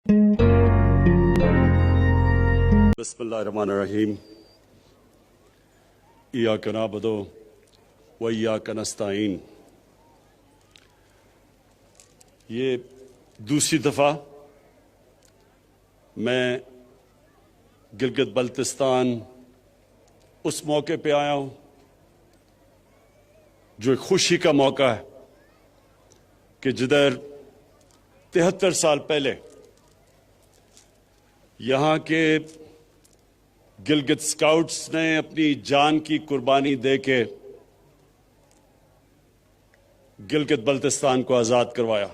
بسم اللہ الرحمن الرحیم ایاک نعبد و ایاک نستعین. یہ دوسری دفعہ میں گلگت بلتستان اس موقع پہ آیا ہوں جو ایک خوشی کا موقع ہے کہ جدھر 73 سال پہلے یہاں کے گلگت سکاؤٹس نے اپنی جان کی قربانی دے کے گلگت بلتستان کو آزاد کروایا.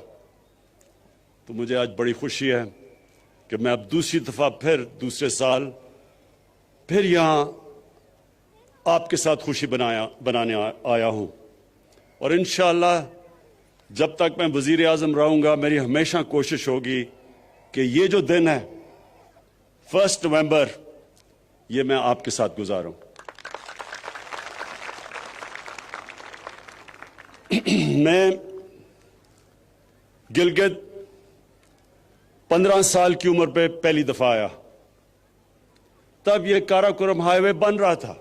تو مجھے آج بڑی خوشی ہے کہ میں اب دوسری دفعہ دوسرے سال پھر یہاں آپ کے ساتھ خوشی بنانے آیا ہوں. اور انشاءاللہ جب تک میں وزیر اعظم رہوں گا میری ہمیشہ کوشش ہوگی کہ یہ جو دن ہے 1 نومبر یہ میں آپ کے ساتھ گزاروں. میں گلگت 15 سال کی عمر پہ پہلی دفعہ آیا. تب یہ کاراکورم ہائی وے بن رہا تھا.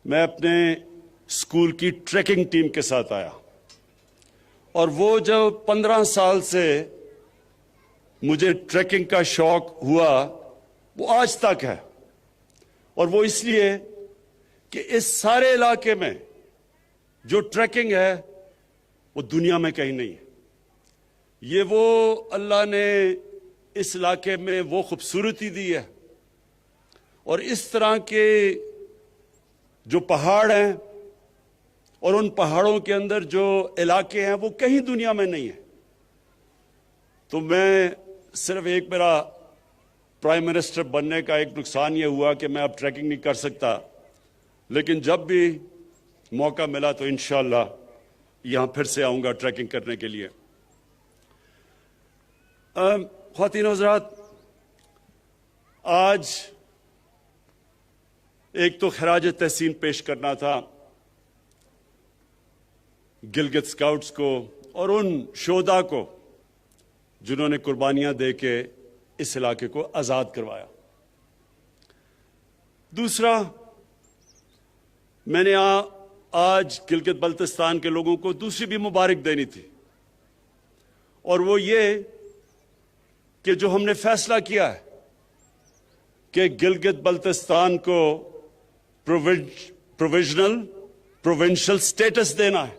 میں اپنے اسکول کی ٹریکنگ ٹیم کے ساتھ آیا اور وہ جو 15 سال سے مجھے ٹریکنگ کا شوق ہوا وہ آج تک ہے. اور وہ اس لیے کہ اس سارے علاقے میں جو ٹریکنگ ہے وہ دنیا میں کہیں نہیں ہے. یہ وہ اللہ نے اس علاقے میں وہ خوبصورتی دی ہے اور اس طرح کے جو پہاڑ ہیں اور ان پہاڑوں کے اندر جو علاقے ہیں وہ کہیں دنیا میں نہیں ہے. تو میں صرف ایک میرا پرائم منسٹر بننے کا ایک نقصان یہ ہوا کہ میں اب ٹریکنگ نہیں کر سکتا، لیکن جب بھی موقع ملا تو انشاءاللہ یہاں پھر سے آؤں گا ٹریکنگ کرنے کے لیے. خواتین و حضرات، آج ایک تو خراج تحسین پیش کرنا تھا گلگت سکاؤٹس کو اور ان شہداء کو جنہوں نے قربانیاں دے کے اس علاقے کو آزاد کروایا. دوسرا، میں نے آج گلگت بلتستان کے لوگوں کو دوسری بھی مبارک دینی تھی، اور وہ یہ کہ جو ہم نے فیصلہ کیا ہے کہ گلگت بلتستان کو پروونشل سٹیٹس دینا ہے،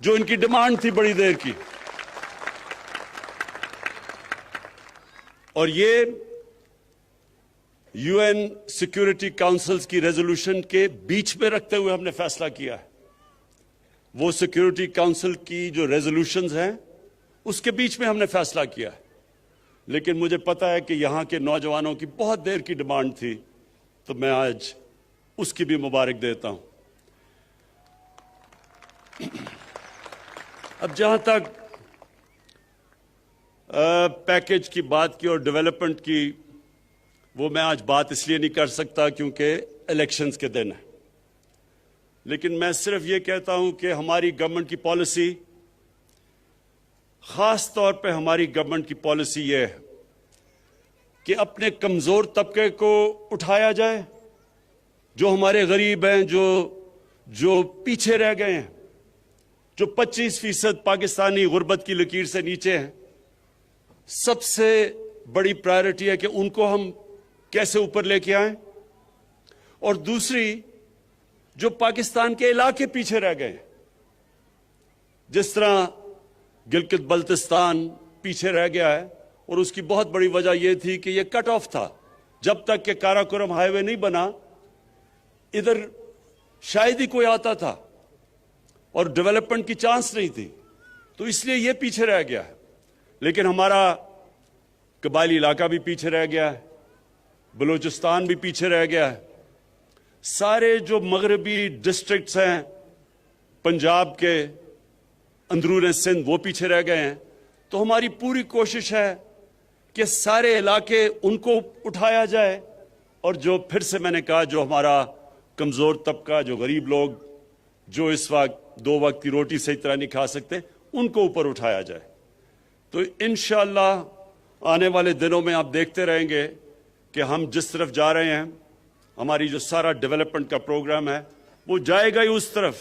جو ان کی ڈیمانڈ تھی بڑی دیر کی. اور یہ یو این سیکورٹی کاؤنسلز کی ریزولوشن کے بیچ میں رکھتے ہوئے ہم نے فیصلہ کیا ہے. وہ سیکورٹی کاؤنسل کی جو ریزولوشنز ہیں اس کے بیچ میں ہم نے فیصلہ کیا ہے، لیکن مجھے پتا ہے کہ یہاں کے نوجوانوں کی بہت دیر کی ڈیمانڈ تھی، تو میں آج اس کی بھی مبارک دیتا ہوں. اب جہاں تک پیکج کی بات کی اور ڈیولپمنٹ کی، وہ میں آج بات اس لیے نہیں کر سکتا کیونکہ الیکشنز کے دن ہے. لیکن میں صرف یہ کہتا ہوں کہ ہماری گورنمنٹ کی پالیسی، خاص طور پہ ہماری گورنمنٹ کی پالیسی یہ ہے کہ اپنے کمزور طبقے کو اٹھایا جائے، جو ہمارے غریب ہیں، جو پیچھے رہ گئے ہیں، جو 25% پاکستانی غربت کی لکیر سے نیچے ہیں. سب سے بڑی پرائرٹی ہے کہ ان کو ہم کیسے اوپر لے کے آئیں. اور دوسری، جو پاکستان کے علاقے پیچھے رہ گئے ہیں، جس طرح گلگت بلتستان پیچھے رہ گیا ہے، اور اس کی بہت بڑی وجہ یہ تھی کہ یہ کٹ آف تھا. جب تک کہ کاراکورم ہائی وے نہیں بنا ادھر شاید ہی کوئی آتا تھا اور ڈیولپمنٹ کی چانس نہیں تھی، تو اس لیے یہ پیچھے رہ گیا ہے. لیکن ہمارا قبائلی علاقہ بھی پیچھے رہ گیا ہے، بلوچستان بھی پیچھے رہ گیا ہے، سارے جو مغربی ڈسٹرکٹس ہیں پنجاب کے اندرون سندھ وہ پیچھے رہ گئے ہیں. تو ہماری پوری کوشش ہے کہ سارے علاقے ان کو اٹھایا جائے، اور جو پھر سے میں نے کہا جو ہمارا کمزور طبقہ، جو غریب لوگ، جو اس وقت 2 وقت کی روٹی صحیح طرح نہیں کھا سکتے، ان کو اوپر اٹھایا جائے. تو انشاءاللہ آنے والے دنوں میں آپ دیکھتے رہیں گے کہ ہم جس طرف جا رہے ہیں، ہماری جو سارا ڈیولپمنٹ کا پروگرام ہے وہ جائے گا ہی اس طرف،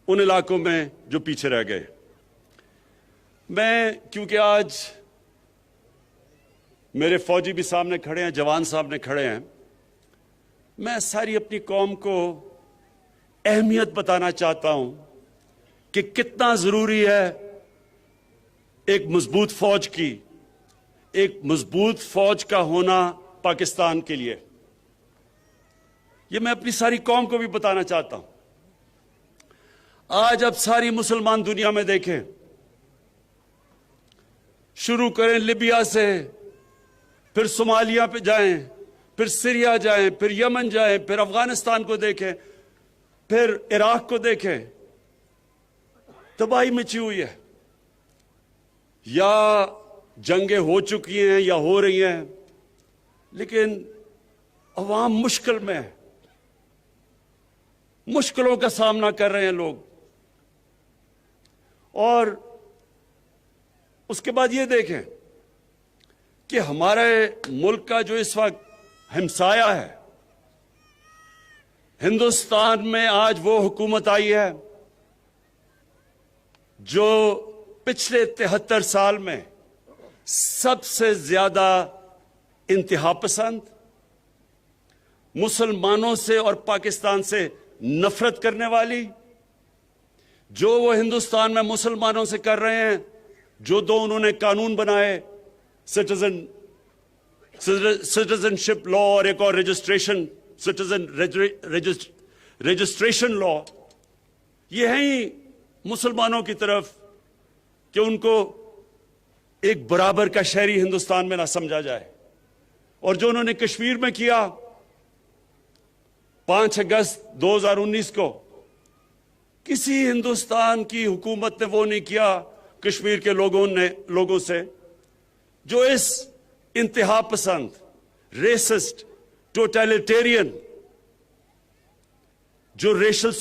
ان علاقوں میں جو پیچھے رہ گئے۔ میں کیونکہ آج میرے فوجی بھی سامنے کھڑے ہیں، جوان سامنے کھڑے ہیں، میں ساری اپنی قوم کو اہمیت بتانا چاہتا ہوں کہ کتنا ضروری ہے ایک مضبوط فوج کی، ایک مضبوط فوج کا ہونا پاکستان کے لیے۔ یہ میں اپنی ساری قوم کو بھی بتانا چاہتا ہوں۔ آج اب ساری مسلمان دنیا میں دیکھیں، شروع کریں لیبیا سے، پھر صومالیہ پہ جائیں، پھر سیریا جائیں، پھر یمن جائیں، پھر افغانستان کو دیکھیں، پھر عراق کو دیکھیں، تباہی مچی ہوئی ہے، یا جنگیں ہو چکی ہیں یا ہو رہی ہیں، لیکن عوام مشکل میں ہے، مشکلوں کا سامنا کر رہے ہیں لوگ۔ اور اس کے بعد یہ دیکھیں کہ ہمارے ملک کا جو اس وقت ہمسایہ ہے، ہندوستان میں آج وہ حکومت آئی ہے جو پچھلے 73 سال میں سب سے زیادہ انتہا پسند، مسلمانوں سے اور پاکستان سے نفرت کرنے والی، جو وہ ہندوستان میں مسلمانوں سے کر رہے ہیں، جو دو انہوں نے قانون بنائے، سٹیزن شپ لا اور ایک اور رجسٹریشن لا، یہ ہیں ہی مسلمانوں کی طرف کہ ان کو ایک برابر کا شہری ہندوستان میں نہ سمجھا جائے۔ اور جو انہوں نے کشمیر میں کیا 5 اگست 2019 کو، کسی ہندوستان کی حکومت نے وہ نہیں کیا کشمیر کے لوگوں سے، جو اس انتہا پسند، ریسسٹ، ٹوٹیلیٹیرین، جو ریشل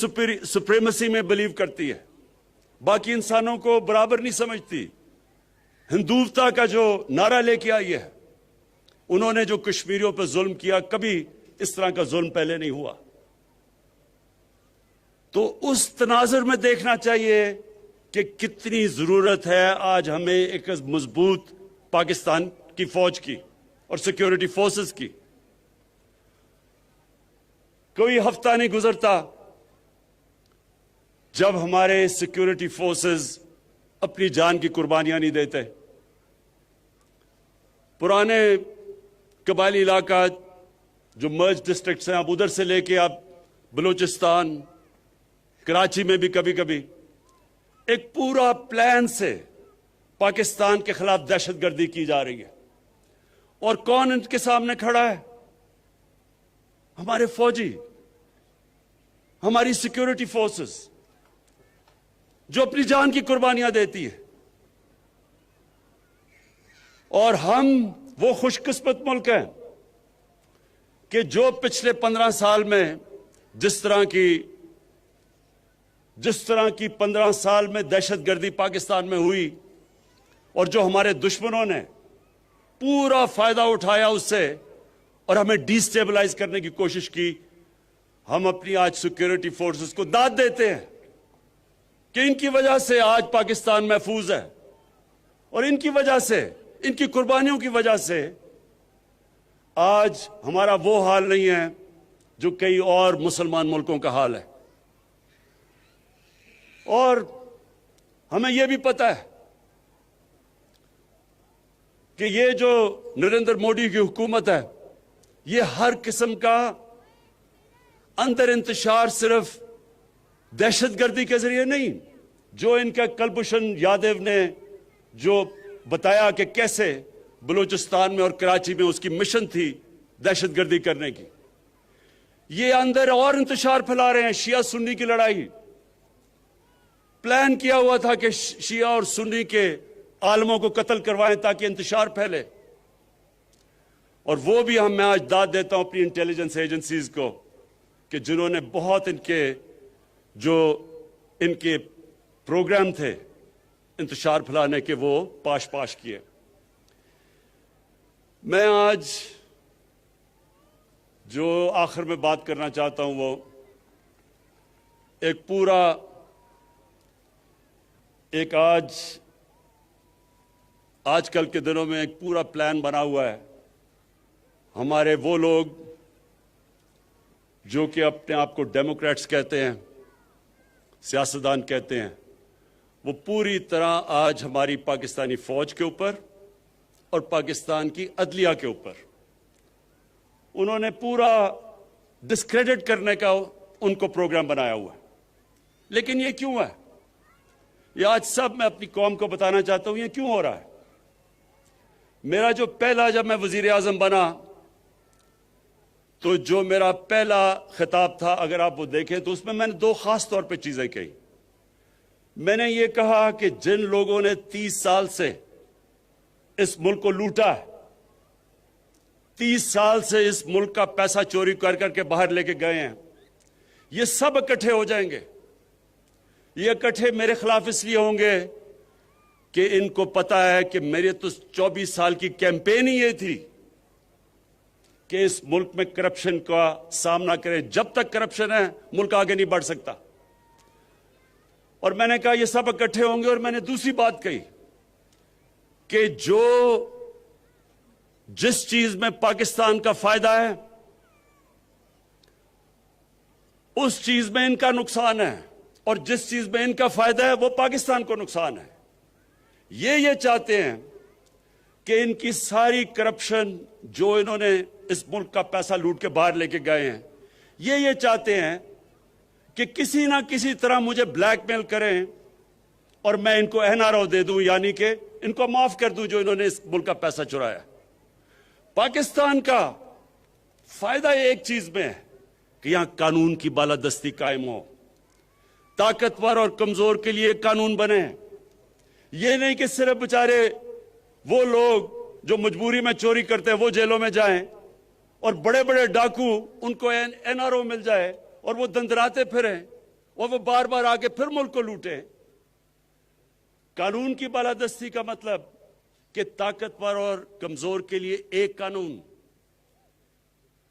سپریمیسی میں بلیو کرتی ہے، باقی انسانوں کو برابر نہیں سمجھتی، ہندوتا کا جو نعرہ لے کے آئی ہے، انہوں نے جو کشمیریوں پہ ظلم کیا، کبھی اس طرح کا ظلم پہلے نہیں ہوا۔ تو اس تناظر میں دیکھنا چاہیے کہ کتنی ضرورت ہے آج ہمیں ایک مضبوط پاکستان کی فوج کی اور سیکیورٹی فورسز کی۔ کوئی ہفتہ نہیں گزرتا جب ہمارے سیکیورٹی فورسز اپنی جان کی قربانیاں نہیں دیتے۔ پرانے قبائلی علاقہ جو مرج ڈسٹرکٹس ہیں، اب ادھر سے لے کے اب بلوچستان، کراچی میں بھی کبھی کبھی ایک پورا پلان سے پاکستان کے خلاف دہشت گردی کی جا رہی ہے۔ اور کون ان کے سامنے کھڑا ہے؟ ہمارے فوجی، ہماری سیکیورٹی فورسز، جو اپنی جان کی قربانیاں دیتی ہے۔ اور ہم وہ خوش قسمت ملک ہیں کہ جو پچھلے 15 سال میں جس طرح کی 15 سال میں دہشت گردی پاکستان میں ہوئی، اور جو ہمارے دشمنوں نے پورا فائدہ اٹھایا اس سے اور ہمیں ڈی سٹیبلائز کرنے کی کوشش کی، ہم اپنی آج سیکیورٹی فورسز کو داد دیتے ہیں کہ ان کی وجہ سے آج پاکستان محفوظ ہے، اور ان کی وجہ سے، ان کی قربانیوں کی وجہ سے آج ہمارا وہ حال نہیں ہے جو کئی اور مسلمان ملکوں کا حال ہے۔ اور ہمیں یہ بھی پتہ ہے کہ یہ جو نریندر مودی کی حکومت ہے، یہ ہر قسم کا اندر انتشار صرف دہشت گردی کے ذریعے نہیں، جو ان کا کلبھوشن یادو نے جو بتایا کہ کیسے بلوچستان میں اور کراچی میں اس کی مشن تھی دہشت گردی کرنے کی، یہ اندر اور انتشار پھیلا رہے ہیں۔ شیعہ سنی کی لڑائی پلان کیا ہوا تھا کہ شیعہ اور سنی کے عالموں کو قتل کروائیں تاکہ انتشار پھیلے، اور وہ بھی میں آج داد دیتا ہوں اپنی انٹیلیجنس ایجنسیز کو کہ جنہوں نے بہت ان کے پروگرام تھے انتشار پھیلانے کے وہ پاش کیے. میں آج جو آخر میں بات کرنا چاہتا ہوں وہ ایک آج کل کے دنوں میں ایک پورا پلان بنا ہوا ہے. ہمارے وہ لوگ جو کہ اپنے آپ کو ڈیموکریٹس کہتے ہیں, سیاستدان کہتے ہیں, وہ پوری طرح آج ہماری پاکستانی فوج کے اوپر اور پاکستان کی عدلیہ کے اوپر انہوں نے پورا ڈسکریڈٹ کرنے کا ان کو پروگرام بنایا ہوا ہے. لیکن یہ کیوں ہے؟ یہ آج سب میں اپنی قوم کو بتانا چاہتا ہوں یہ کیوں ہو رہا ہے. میرا جو جب میں وزیر اعظم بنا تو جو میرا پہلا خطاب تھا, اگر آپ وہ دیکھیں تو اس میں نے 2 خاص طور پہ چیزیں کہی. میں نے یہ کہا کہ جن لوگوں نے 30 سال سے اس ملک کو لوٹا ہے, 30 سال سے اس ملک کا پیسہ چوری کر کے باہر لے کے گئے ہیں, یہ سب اکٹھے ہو جائیں گے. یہ اکٹھے میرے خلاف اس لیے ہوں گے کہ ان کو پتا ہے کہ میرے تو 24 سال کی کیمپین ہی یہ تھی کہ اس ملک میں کرپشن کا سامنا کریں. جب تک کرپشن ہے ملک آگے نہیں بڑھ سکتا. اور میں نے کہا یہ سب اکٹھے ہوں گے. اور میں نے دوسری بات کہی کہ جس چیز میں پاکستان کا فائدہ ہے اس چیز میں ان کا نقصان ہے, اور جس چیز میں ان کا فائدہ ہے وہ پاکستان کو نقصان ہے. یہ چاہتے ہیں کہ ان کی ساری کرپشن جو انہوں نے اس ملک کا پیسہ لوٹ کے باہر لے کے گئے ہیں, یہ چاہتے ہیں کہ کسی نہ کسی طرح مجھے بلیک میل کریں اور میں ان کو NRO دے دوں, یعنی کہ ان کو معاف کر دوں جو انہوں نے اس ملک کا پیسہ چرایا. پاکستان کا فائدہ ایک چیز میں ہے کہ یہاں قانون کی بالادستی قائم ہو, طاقتور اور کمزور کے لیے قانون بنے. یہ نہیں کہ صرف بیچارے وہ لوگ جو مجبوری میں چوری کرتے ہیں وہ جیلوں میں جائیں اور بڑے بڑے ڈاکو ان کو NRO مل جائے اور وہ دندراتے پھریں اور وہ بار بار آ کے پھر ملک کو لوٹیں. قانون کی بالادستی کا مطلب کہ طاقتور اور کمزور کے لیے ایک قانون.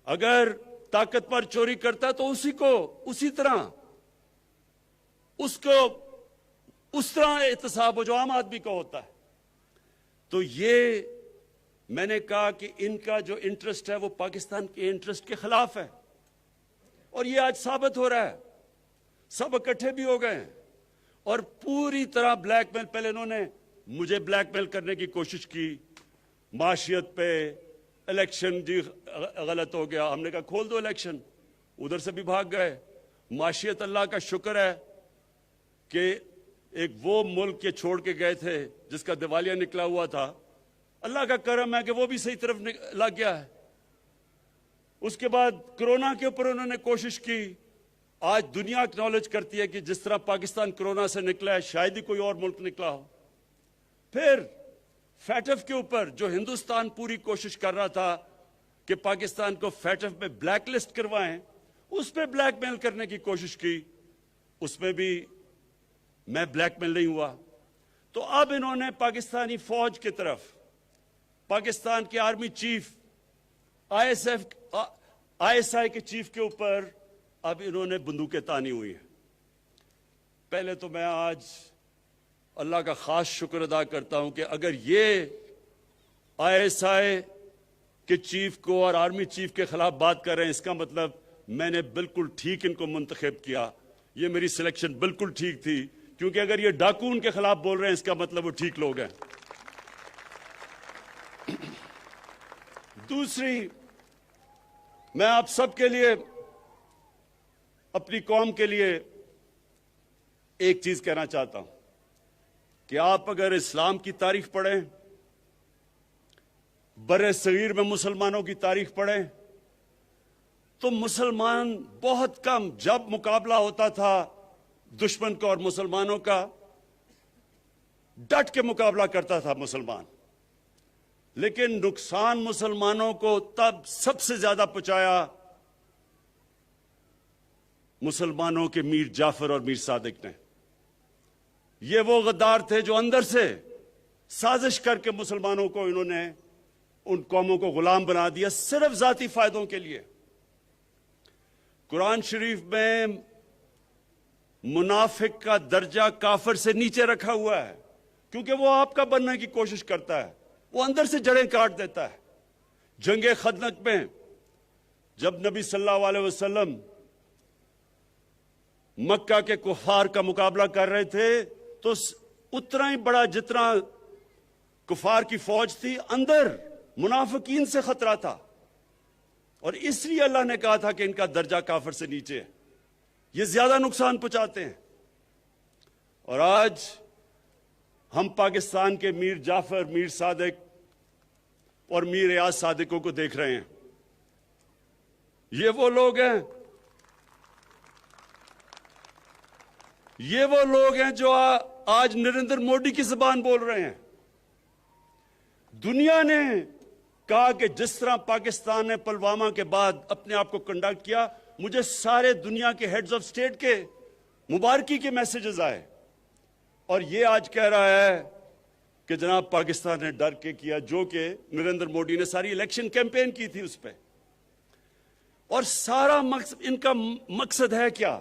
اگر طاقتور چوری کرتا ہے تو اسی طرح اس طرح احتساب ہو جو عام آدمی کا ہوتا ہے. تو یہ میں نے کہا کہ ان کا جو انٹرسٹ ہے وہ پاکستان کے انٹرسٹ کے خلاف ہے, اور یہ آج ثابت ہو رہا ہے. سب اکٹھے بھی ہو گئے ہیں اور پوری طرح بلیک میل. پہلے انہوں نے مجھے بلیک میل کرنے کی کوشش کی معاشیت پہ, الیکشن جی غلط ہو گیا, ہم نے کہا کھول دو الیکشن, ادھر سے بھی بھاگ گئے. معاشیت اللہ کا شکر ہے کہ ایک وہ ملک کے چھوڑ کے گئے تھے جس کا دیوالیہ نکلا ہوا تھا, اللہ کا کرم ہے کہ وہ بھی صحیح طرف لگ گیا ہے. اس کے بعد کرونا کے اوپر انہوں نے کوشش کی. آج دنیا اکنالج کرتی ہے کہ جس طرح پاکستان کرونا سے نکلا ہے شاید ہی کوئی اور ملک نکلا ہو. پھر فیٹف کے اوپر جو ہندوستان پوری کوشش کر رہا تھا کہ پاکستان کو فیٹف میں بلیک لسٹ کروائیں, اس پہ بلیک میل کرنے کی کوشش کی, اس میں بھی میں بلیک میل نہیں ہوا. تو اب انہوں نے پاکستانی فوج کی طرف, پاکستان کے آرمی چیف, ISI کے چیف کے اوپر اب انہوں نے بندوقیں تانی ہوئی ہیں. پہلے تو میں آج اللہ کا خاص شکر ادا کرتا ہوں کہ اگر یہ ISI کے چیف کو اور آرمی چیف کے خلاف بات کر رہے ہیں, اس کا مطلب میں نے بالکل ٹھیک ان کو منتخب کیا. یہ میری سلیکشن بالکل ٹھیک تھی, کیونکہ اگر یہ ڈاکو ان کے خلاف بول رہے ہیں اس کا مطلب وہ ٹھیک لوگ ہیں. دوسری, میں آپ سب کے لیے, اپنی قوم کے لیے ایک چیز کہنا چاہتا ہوں کہ آپ اگر اسلام کی تاریخ پڑھیں, بر صغیر میں مسلمانوں کی تاریخ پڑھیں, تو مسلمان بہت کم, جب مقابلہ ہوتا تھا دشمن کا اور مسلمانوں کا, ڈٹ کے مقابلہ کرتا تھا مسلمان. لیکن نقصان مسلمانوں کو تب سب سے زیادہ پہنچایا مسلمانوں کے میر جعفر اور میر صادق نے. یہ وہ غدار تھے جو اندر سے سازش کر کے مسلمانوں کو انہوں نے ان قوموں کو غلام بنا دیا صرف ذاتی فائدوں کے لیے۔ قرآن شریف میں منافق کا درجہ کافر سے نیچے رکھا ہوا ہے، کیونکہ وہ آپ کا بننے کی کوشش کرتا ہے، وہ اندر سے جڑیں کاٹ دیتا ہے۔ جنگ خندق میں جب نبی صلی اللہ علیہ وسلم مکہ کے کفار کا مقابلہ کر رہے تھے تو اتنا ہی بڑا جتنا کفار کی فوج تھی، اندر منافقین سے خطرہ تھا، اور اس لیے اللہ نے کہا تھا کہ ان کا درجہ کافر سے نیچے ہے، یہ زیادہ نقصان پہنچاتے ہیں۔ اور آج ہم پاکستان کے میر جعفر، میر صادق اور میر ریاض صادقوں کو دیکھ رہے ہیں۔ یہ وہ لوگ ہیں، یہ وہ لوگ ہیں جو آج نریندر مودی کی زبان بول رہے ہیں۔ دنیا نے کہا کہ جس طرح پاکستان نے پلوامہ کے بعد اپنے آپ کو کنڈکٹ کیا، مجھے سارے دنیا کے ہیڈز آف سٹیٹ کے مبارکی کے میسیجز آئے، اور یہ آج کہہ رہا ہے کہ جناب پاکستان نے ڈر کے کیا، جو کہ نریندر مودی نے ساری الیکشن کیمپین کی تھی اس پہ۔ اور سارا مقصد ان کا مقصد ہے کیا؟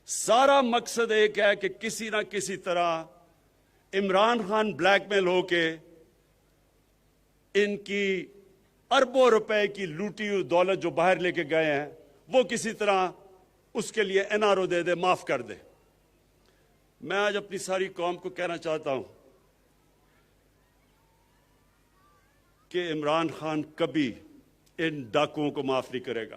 سارا مقصد ایک ہے کہ کسی نہ کسی طرح عمران خان بلیک میل ہو کے ان کی اربوں روپے کی لوٹی ہوئی دولت جو باہر لے کے گئے ہیں، وہ کسی طرح اس کے لیے NRO دے دے، معاف کر دے۔ میں آج اپنی ساری قوم کو کہنا چاہتا ہوں کہ عمران خان کبھی ان ڈاکوؤں کو معاف نہیں کرے گا،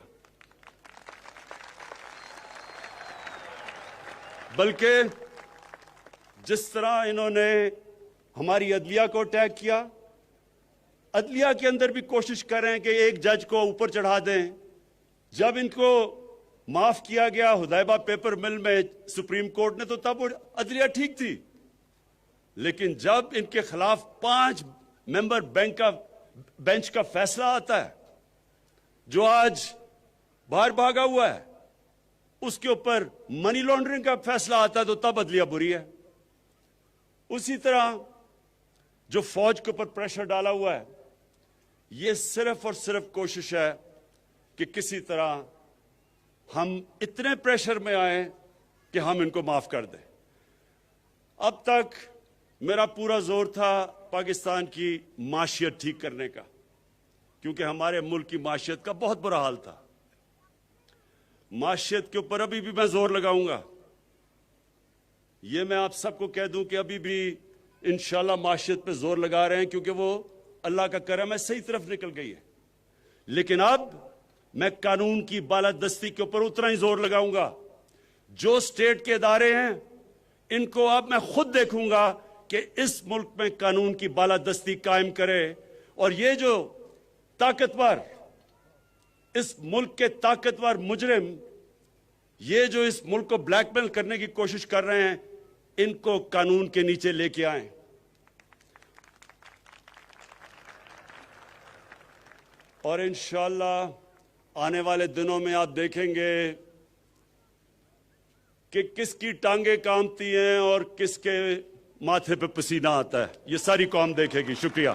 بلکہ جس طرح انہوں نے ہماری عدلیہ کو اٹیک کیا، عدلیہ کے اندر بھی کوشش کریں کہ ایک جج کو اوپر چڑھا دیں۔ جب ان کو معاف کیا گیا حدیبہ پیپر مل میں سپریم کورٹ نے، تو تب وہ عدلیہ ٹھیک تھی، لیکن جب ان کے خلاف 5 ممبر بینچ کا فیصلہ آتا ہے جو آج باہر بھاگا ہوا ہے، اس کے اوپر منی لانڈرنگ کا فیصلہ آتا ہے، تو تب عدلیہ بری ہے۔ اسی طرح جو فوج کے اوپر پریشر ڈالا ہوا ہے، یہ صرف اور صرف کوشش ہے کہ کسی طرح ہم اتنے پریشر میں آئیں کہ ہم ان کو معاف کر دیں۔ اب تک میرا پورا زور تھا پاکستان کی معیشت ٹھیک کرنے کا، کیونکہ ہمارے ملک کی معیشت کا بہت برا حال تھا۔ معیشت کے اوپر ابھی بھی میں زور لگاؤں گا۔ یہ میں آپ سب کو کہہ دوں کہ ابھی بھی انشاءاللہ معیشت پہ زور لگا رہے ہیں، کیونکہ وہ اللہ کا کرم ہے، صحیح طرف نکل گئی ہے۔ لیکن اب میں قانون کی بالادستی کے اوپر اتنا ہی زور لگاؤں گا۔ جو سٹیٹ کے ادارے ہیں، ان کو اب میں خود دیکھوں گا کہ اس ملک میں قانون کی بالادستی قائم کرے، اور یہ جو طاقتور، اس ملک کے طاقتور مجرم، یہ جو اس ملک کو بلیک میل کرنے کی کوشش کر رہے ہیں، ان کو قانون کے نیچے لے کے آئیں۔ اور انشاءاللہ آنے والے دنوں میں آپ دیکھیں گے کہ کس کی ٹانگیں کامتی ہیں اور کس کے ماتھے پہ پسینہ آتا ہے۔ یہ ساری قوم دیکھے گی۔ شکریہ۔